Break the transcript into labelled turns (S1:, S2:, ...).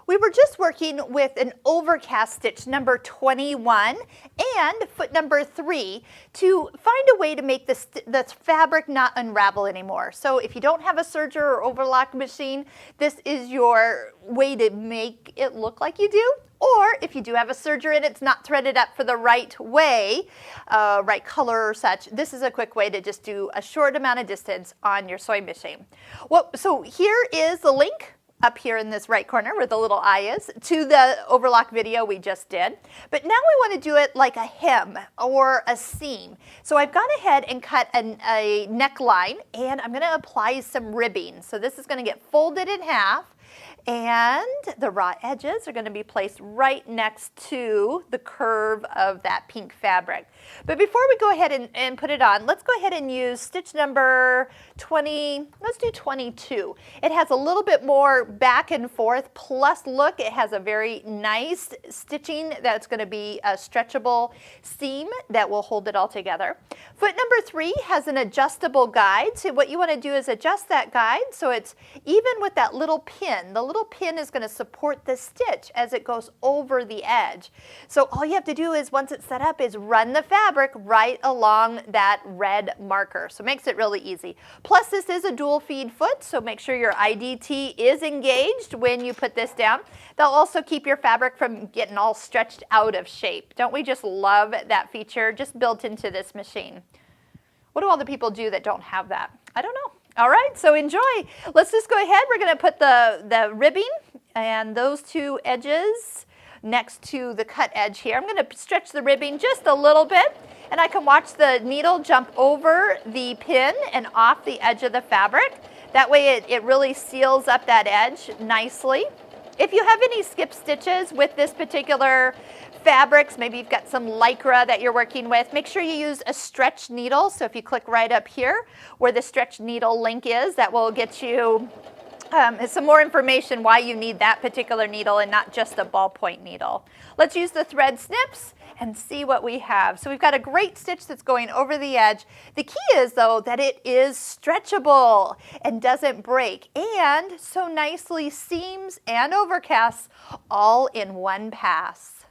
S1: We were just working with an overcast stitch number 21 and foot number 3 to find a way to make the fabric not unravel anymore. So if you don't have a serger or overlock machine, this is your way to make it look like you do. Or if you do have a serger and it's not threaded up for the right way, right color or such, this is a quick way to just do a short amount of distance on your sewing machine. So here is the link up here in this right corner where the little eye is to the overlock video we just did. But now we want to do it like a hem or a seam. So I've gone ahead and cut a neckline, and I'm going to apply some ribbing. So this is going to get folded in half, and the raw edges are going to be placed right next to the curve of that pink fabric. But before we go ahead and put it on, let's go ahead and use stitch number 20, let's do 22. It has a little bit more back and forth, plus look, it has a very nice stitching that's going to be a stretchable seam that will hold it all together. Foot number 3 has an adjustable guide. So what you want to do is adjust that guide so it's even with that little pin. The little pin is going to support the stitch as it goes over the edge. So all you have to do is, once it's set up, is run the fabric right along that red marker. So it makes it really easy. Plus this is a dual feed foot, so make sure your IDT is engaged when you put this down. They'll also keep your fabric from getting all stretched out of shape. Don't we just love that feature just built into this machine? What do all the people do that don't have that? I don't know. All right, so enjoy. Let's just go ahead. We're going to put the ribbing and those two edges next to the cut edge here. I'm going to stretch the ribbing just a little bit, and I can watch the needle jump over the pin and off the edge of the fabric. That way it really seals up that edge nicely. If you have any skip stitches with this particular fabrics, maybe you've got some lycra that you're working with, make sure you use a stretch needle. So if you click right up here where the stretch needle link is, that will get you some more information why you need that particular needle and not just a ballpoint needle. Let's use the thread snips and see what we have. So we've got a great stitch that's going over the edge. The key is, though, that it is stretchable and doesn't break, and so nicely seams and overcasts all in one pass.